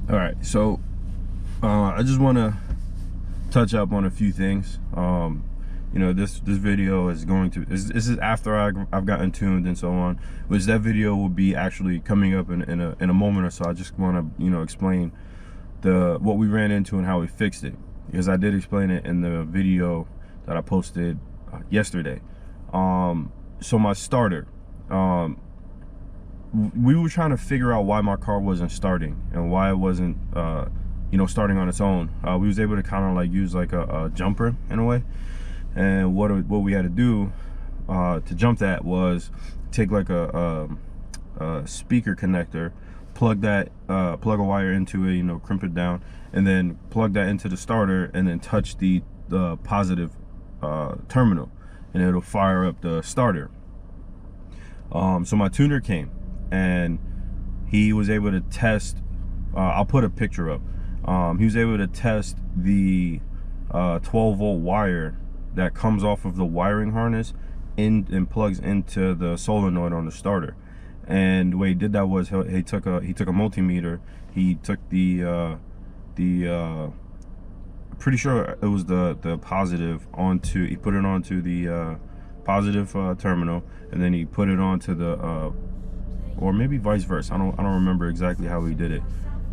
All right, so I just want to touch up on a few things. You know, this video is going to this is after I've gotten tuned and so on, which that video will be actually coming up in a moment or so. I just want to, you know, explain what we ran into and how we fixed it, because I did explain it in the video that I posted yesterday. So my starter, we were trying to figure out why my car wasn't starting and why it wasn't you know, starting on its own. We was able to kind of like use like a jumper in a way, and what we had to do to jump that was take like a speaker connector, plug a wire into it, you know, crimp it down, and then plug that into the starter, and then touch the positive terminal, and it'll fire up the starter. So my tuner came and he was able to test, I'll put a picture up. He was able to test the 12-volt wire that comes off of the wiring harness and plugs into the solenoid on the starter. And the way he did that was he took a multimeter. He took pretty sure it was the positive onto, he put it onto the positive terminal, and then he put it onto the or maybe vice versa. I don't remember exactly how he did it,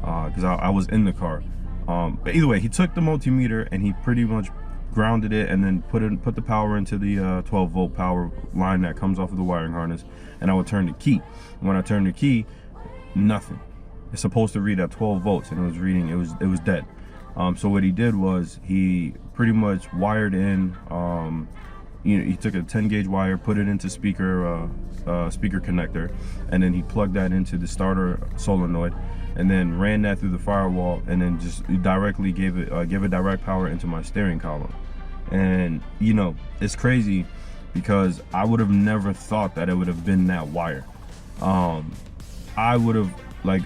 because I was in the car. But either way, he took the multimeter and he pretty much grounded it, and then put the power into the 12-volt power line that comes off of the wiring harness. And I would turn the key. When I turned the key, nothing. It's supposed to read at 12 volts, and it was reading, it was dead. So what he did was he pretty much wired in, you know, he took a 10 gauge wire, put it into speaker connector, and then he plugged that into the starter solenoid, and then ran that through the firewall, and then just directly gave it direct power into my steering column. And you know, it's crazy because I would have never thought that it would have been that wire. I would have like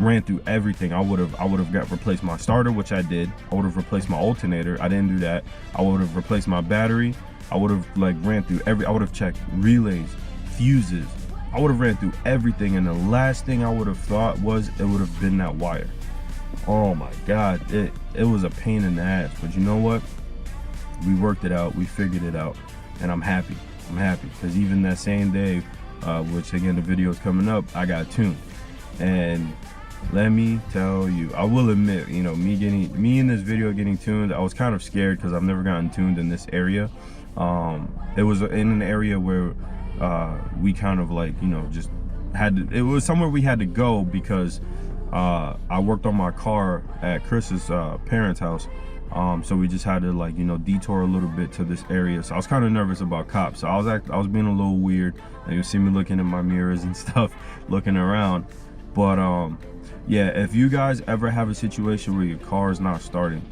ran through everything. I would have replaced my starter, which I did. I would have replaced my alternator. I didn't do that. I would have replaced my battery. I would have like ran through I would have checked relays, fuses. I would have ran through everything, and the last thing I would have thought was it would have been that wire. Oh my God, it was a pain in the ass, but you know what? We worked it out, we figured it out, and I'm happy. I'm happy because even that same day, which again the video is coming up, I got tuned. And let me tell you, I will admit, you know, me in this video getting tuned, I was kind of scared because I've never gotten tuned in this area. It was in an area where we kind of like, you know, just had to, it was somewhere we had to go because I worked on my car at Chris's parents' house. So we just had to, like, you know, detour a little bit to this area. So I was kind of nervous about cops. So I was being a little weird, and you see me looking in my mirrors and stuff, looking around. But yeah, if you guys ever have a situation where your car is not starting,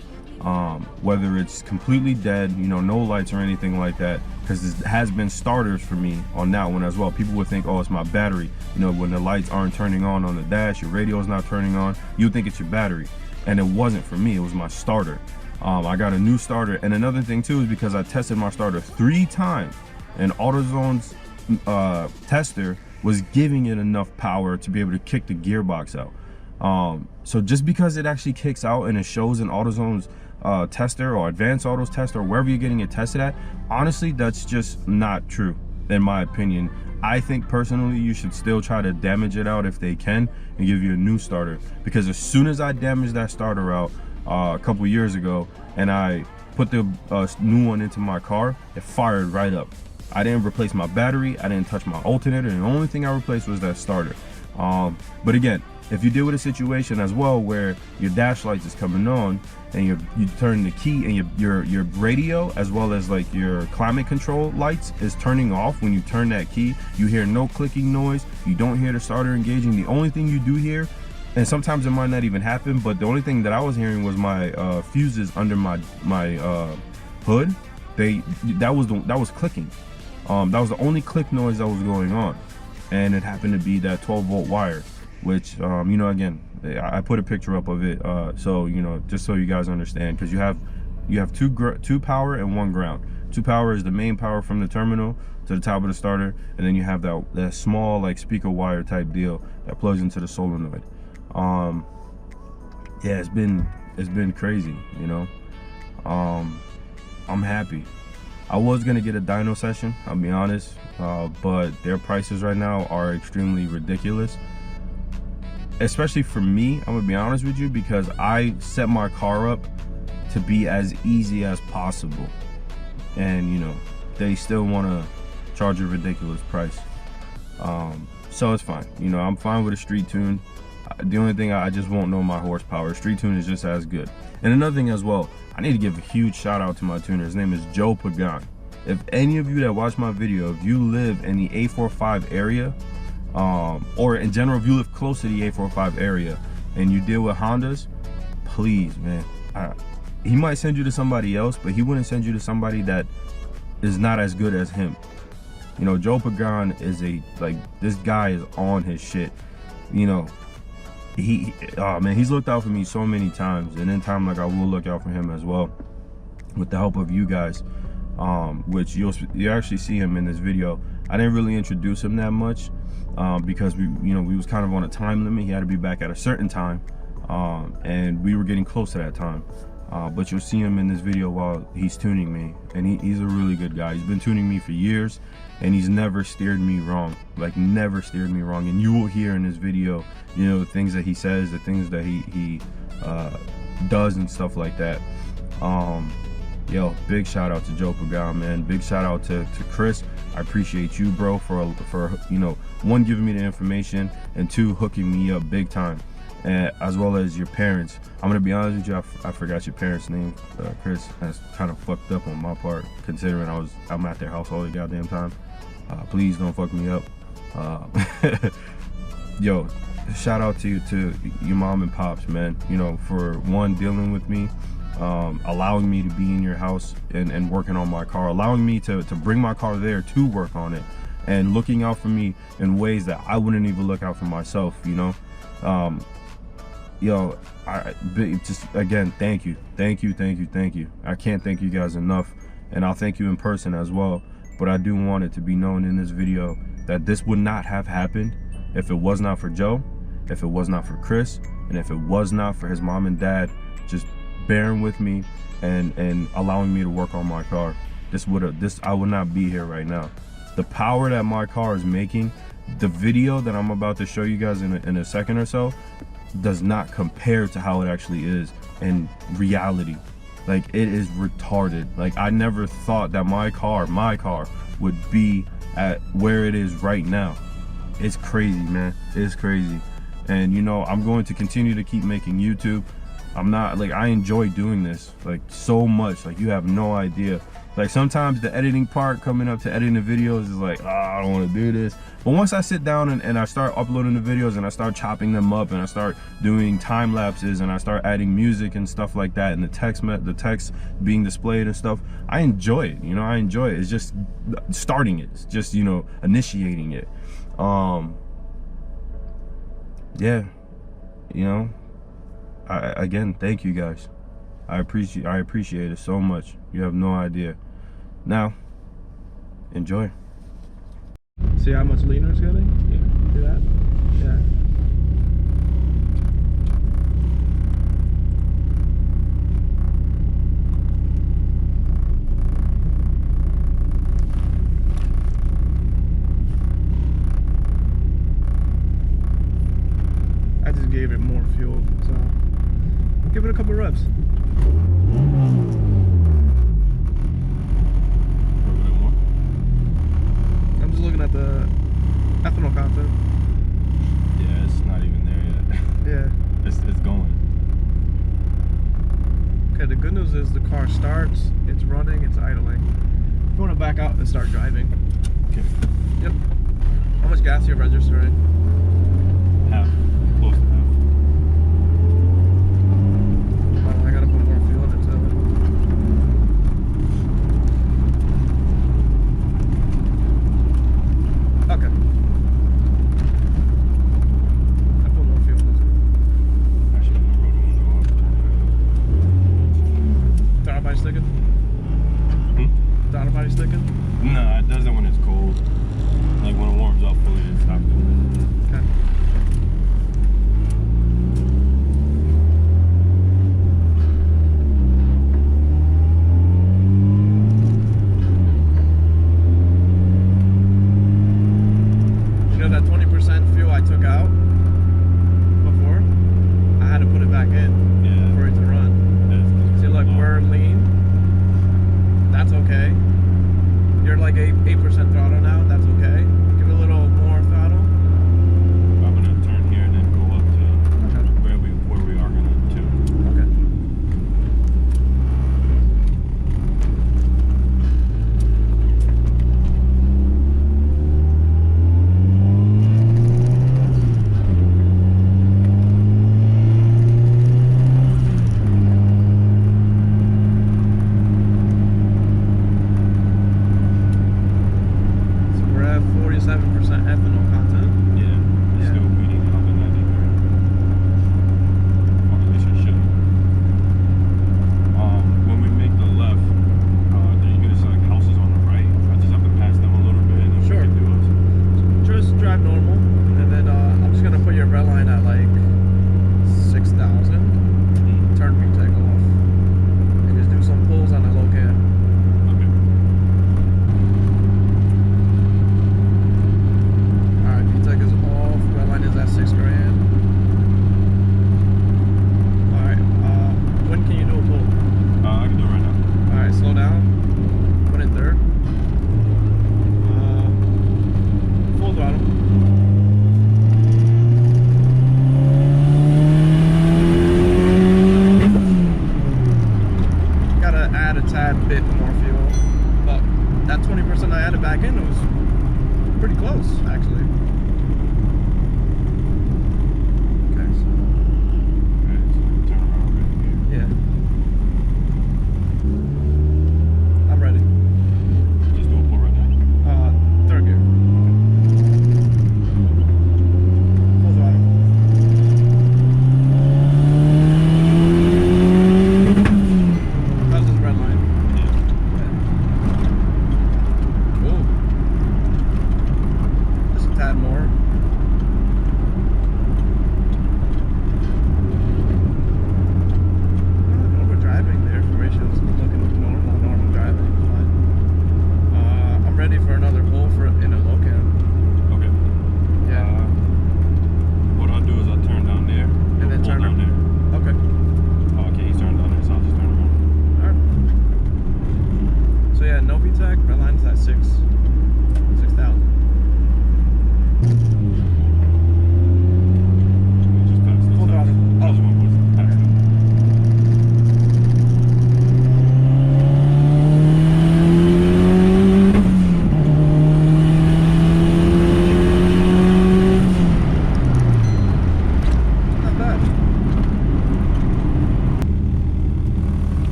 whether it's completely dead, you know, no lights or anything like that, because it has been starters for me on that one as well. People would think, oh, it's my battery. You know, when the lights aren't turning on the dash, your radio is not turning on, you think it's your battery. And it wasn't for me, it was my starter. I got a new starter. And another thing too is because I tested my starter 3 times, and AutoZone's tester was giving it enough power to be able to kick the gearbox out. So just because it actually kicks out and it shows in AutoZone's tester or Advanced Autos tester or wherever you're getting it tested at, honestly, that's just not true in my opinion. I think personally you should still try to damage it out if they can and give you a new starter, because as soon as I damaged that starter out a couple years ago and I put the new one into my car, it fired right up. I didn't replace my battery, I didn't touch my alternator, and the only thing I replaced was that starter. But again, if you deal with a situation as well where your dash lights is coming on and you turn the key and your radio as well as like your climate control lights is turning off, when you turn that key, you hear no clicking noise, you don't hear the starter engaging. The only thing you do hear, and sometimes it might not even happen, but the only thing that I was hearing was my fuses under my hood. That was clicking. That was the only click noise that was going on, and it happened to be that 12-volt wire, which you know, again, I put a picture up of it, so you know, just so you guys understand, because you have two power and 1 ground. 2 power is the main power from the terminal to the top of the starter, and then you have that small like speaker wire type deal that plugs into the solenoid. yeah, it's been crazy, you know. I'm happy. I was gonna get a dyno session, I'll be honest, but their prices right now are extremely ridiculous. Especially for me, I'm gonna be honest with you, because I set my car up to be as easy as possible, and you know, they still want to charge a ridiculous price. So it's fine, you know, I'm fine with a street tune. The only thing, I just won't know my horsepower. Street tune is just as good. And another thing as well, I need to give a huge shout out to my tuner. His name is Joe Pagan. If any of you that watch my video, if you live in the E85 area, or in general, if you live close to the E85 area and you deal with Hondas, please, man, he might send you to somebody else, but he wouldn't send you to somebody that is not as good as him. You know, Joe Pagan is this guy is on his shit. You know, oh man, he's looked out for me so many times, and in time, like, I will look out for him as well, with the help of you guys, which you actually see him in this video. I didn't really introduce him that much, because we was kind of on a time limit. He had to be back at a certain time, and we were getting close to that time. But you'll see him in this video while he's tuning me, and he's a really good guy. He's been tuning me for years, and he's never steered me wrong, like never steered me wrong. And you will hear in this video, you know, the things that he says, the things that he does and stuff like that. Yo, big shout out to Joe Pagan, man. Big shout out to Chris. I appreciate you, bro, for you know, one, giving me the information, and two, hooking me up big time. And as well as your parents. I'm gonna be honest with you, I forgot your parents' name. Chris. That's kind of fucked up on my part, considering I'm at their house all the goddamn time. Please don't fuck me up. Yo, shout out to your mom and pops, man. You know, for one, dealing with me, allowing me to be in your house and working on my car, allowing me to bring my car there to work on it, and looking out for me in ways that I wouldn't even look out for myself, you know. Yo, just again, thank you. I can't thank you guys enough, and I'll thank you in person as well. But I do want it to be known in this video that this would not have happened if it was not for Joe, if it was not for Chris, and if it was not for his mom and dad just bearing with me and allowing me to work on my car. I would not be here right now. The power that my car is making, the video that I'm about to show you guys in a second or so, does not compare to how it actually is in reality. Like, it is retarded. Like, I never thought that my car would be at where it is right now. It's crazy, man. It's crazy. And you know, I'm going to continue to keep making YouTube. I enjoy doing this like so much, like you have no idea. Like, sometimes the editing part, coming up to editing the videos, is like, oh, I don't want to do this. But once I sit down and I start uploading the videos and I start chopping them up and I start doing time lapses and I start adding music and stuff like that, and the text being displayed and stuff, I enjoy it. You know, I enjoy it. It's just starting it. It's just, you know, initiating it. Yeah, you know, again, thank you guys. I appreciate it so much. You have no idea. Now, enjoy. See how much leaner it's getting? Yeah. See that? Yeah. I just gave it more fuel, so give it a couple reps. I'm just looking at the ethanol content. Yeah, it's not even there yet. Yeah. It's going. Okay, the good news is the car starts, it's running, it's idling. You want to back out and start driving. Okay. Yep. How much gas are you registering? Half. Close to half. I gotta put more fuel in it too. Okay. I put more fuel in it. Actually, I'm gonna roll the window off. Throttle body sticking? Throttle body sticking? No, it does that when it's cold. Like when it warms up fully, it stops doing it. Okay.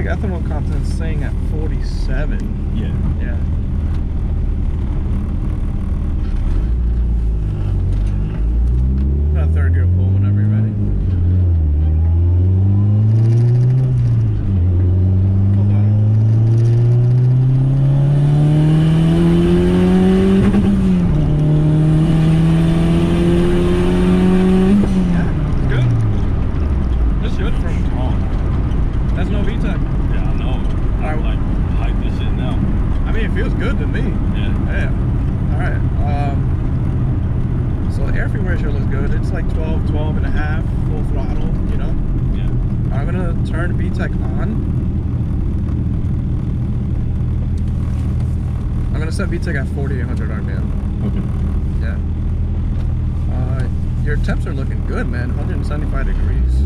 like ethanol content saying at 47. Yeah. Yeah. Got third gear pull whenever you're ready. Hold on. Yeah, it's good. This should from Oh. That's no VTEC. Yeah, I know. I'm like hype this shit now. I mean, it feels good to me. Yeah. Yeah. All right. So air fuel ratio looks good. It's like 12, 12 and a half, full throttle, you know? Yeah. I'm gonna turn VTEC on. I'm gonna set VTEC at 4,800 RPM. Okay. Yeah. Your temps are looking good, man. 175 degrees.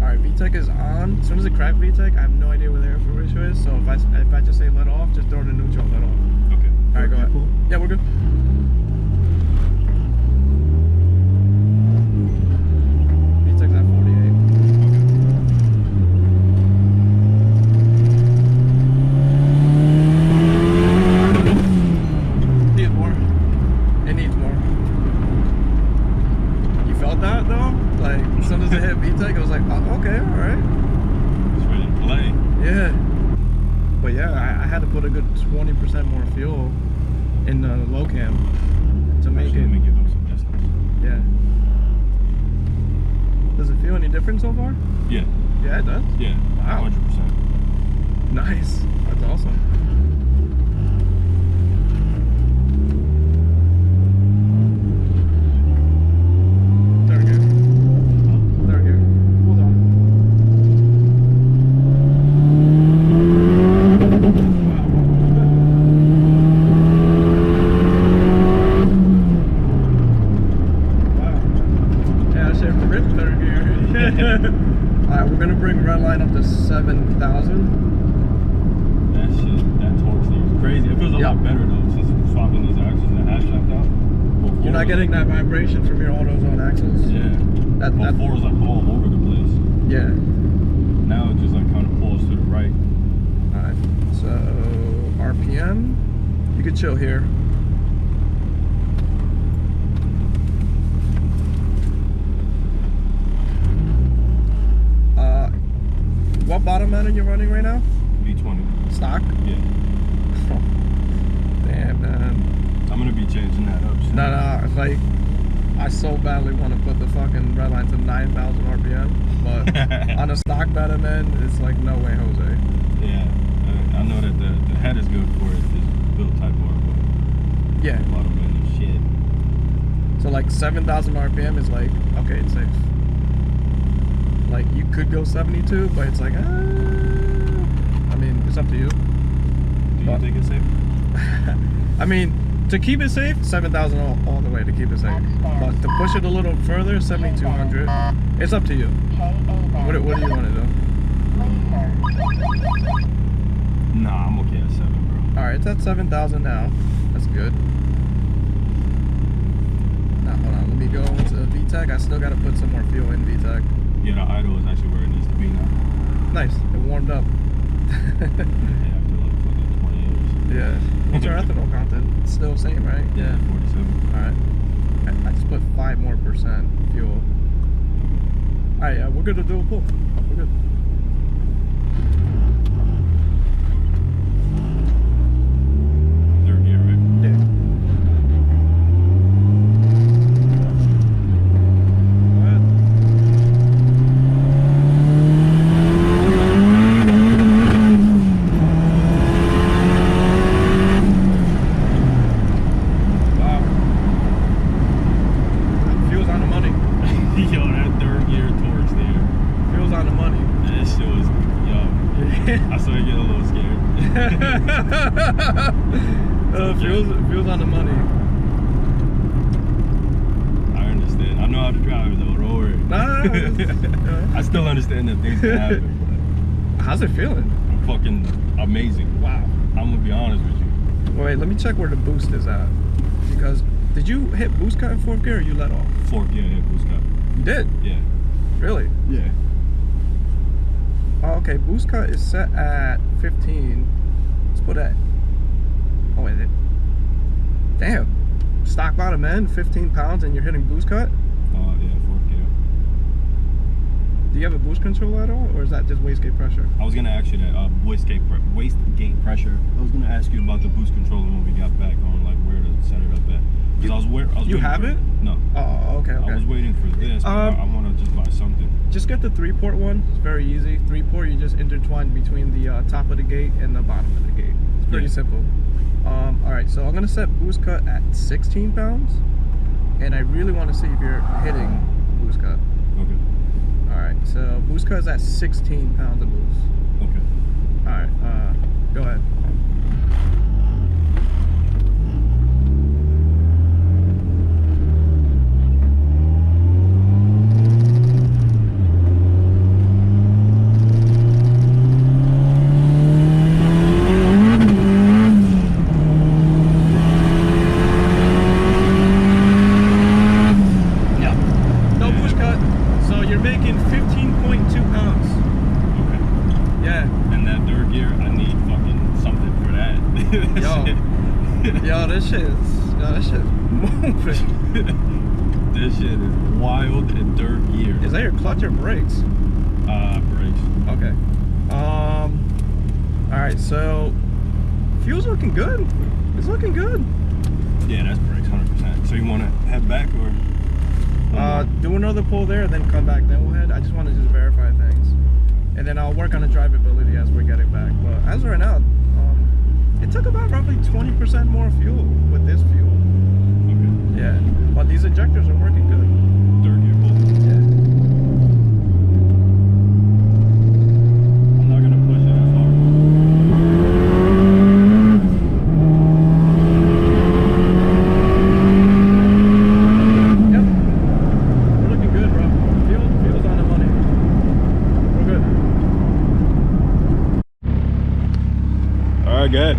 Alright, VTEC is on. As soon as it cracked VTEC, I have no idea where the air fuel ratio is. So if I just say let off, just throw it in neutral, let off. Okay. Alright, go ahead. Cool. Yeah, we're good. VTEC's at 48. Needs more. It needs more. You felt that though? Like, as soon as it hit VTEC, it was like, oh, okay, alright. It's ready to play. Yeah. But yeah, I had to put a good 20% more fuel in the low cam to make Actually, it. let me give them some distance. Yeah. Does it feel any different so far? Yeah. Yeah, it does. Yeah. Wow. 100%. Nice. That's awesome. Third gear. Third gear. Hold on. Wow. Yeah, I should rip third gear. Alright, we're gonna bring red line up to 7,000. That shit, that torque thing is crazy. It feels a lot better though since we're swapping these axles and the hash shaft out. Before You're not getting that vibration from your AutoZone axles. Yeah. That- Before it was like all over the place. Yeah. Now it just like kind of pulls to the right. Alright, so RPM, you could chill here. What bottom end are you running right now? V20. Stock? Yeah. Damn, man. I'm gonna be changing that up soon. No, like, I so badly want to put the fucking red line to 9,000 RPM, but on a stock bottom end, it's like, no way, Jose. Yeah. I know that the head is good for it. It's built type R, but Yeah. the bottom end is shit. So like 7,000 RPM is like, okay, it's safe. Like you could go 72, but it's like, I mean, it's up to you. Do you think it's safe? I mean, to keep it safe, 7,000 all the way to keep it safe. But to push it a little further, 7,200. It's up to you. What do you want to do? Nah, I'm okay at 7, bro. All right, it's at 7,000 now. That's good. Now hold on, let me go into VTEC. I still got to put some more fuel in VTEC. Yeah, the idle is actually where it needs to be now. Nice, it warmed up. Yeah, after like fucking 20 years. Yeah. What's our ethanol content? It's still the same, right? Yeah, 47. All right. I just put 5% more fuel. All right, we're good to do a pull. We're good. Third gear, right? Yeah. Go ahead. Wow. Fuel's on the money. Yo, that third gear torques there. Fuel's on the money. That shit was, yo, I started getting a little scared. Fuel's on the money. I understand. I know how to drive though, don't worry. Nah, I still understand that things can happen, how's it feeling? but fucking amazing. Wow. I'm gonna be honest with you. Wait, let me check where the boost is at. Because, did you hit boost cut in 4th gear or you let off? Fourth gear, yeah, boost cut. You did? Yeah. Really? Yeah. Okay, boost cut is set at 15. Let's put that. Oh wait, damn. Stock bottom end, 15 pounds, and you're hitting boost cut. Yeah, 4th gear. Do you have a boost control at all, or is that just wastegate pressure? I was gonna ask you that wastegate pressure. I was gonna ask you about the boost controller when we got back on, like where to set it up at. Because I was you have it? No. Oh, okay. I was waiting for this, but I want to just buy something. Just get the 3-port one. It's very easy. 3-port, you just intertwine between the top of the gate and the bottom of the gate. It's pretty simple. All right, so I'm gonna set boost cut at 16 pounds, and I really want to see if you're hitting boost cut. Okay. All right, so boost cut is at 16 pounds of boost. Okay. All right, go ahead. Yo, this shit is moving. This shit is wild in 3rd gear. Is that your clutch or brakes? Brakes. Okay. All right, so fuel's looking good. It's looking good. Yeah, that's brakes, 100%. So you want to head back or? Do another pull there, then come back. Then we'll head. I just want to just verify things, and then I'll work on the drivability as we're getting back. But as of right now, it took about roughly 20% more fuel with this fuel. Okay. Yeah, but these injectors are working good. 3rd gear pull. Yeah. I'm not gonna push it as hard. Yep. We're looking good, bro. Fuel's on the money. We're good. All right, good.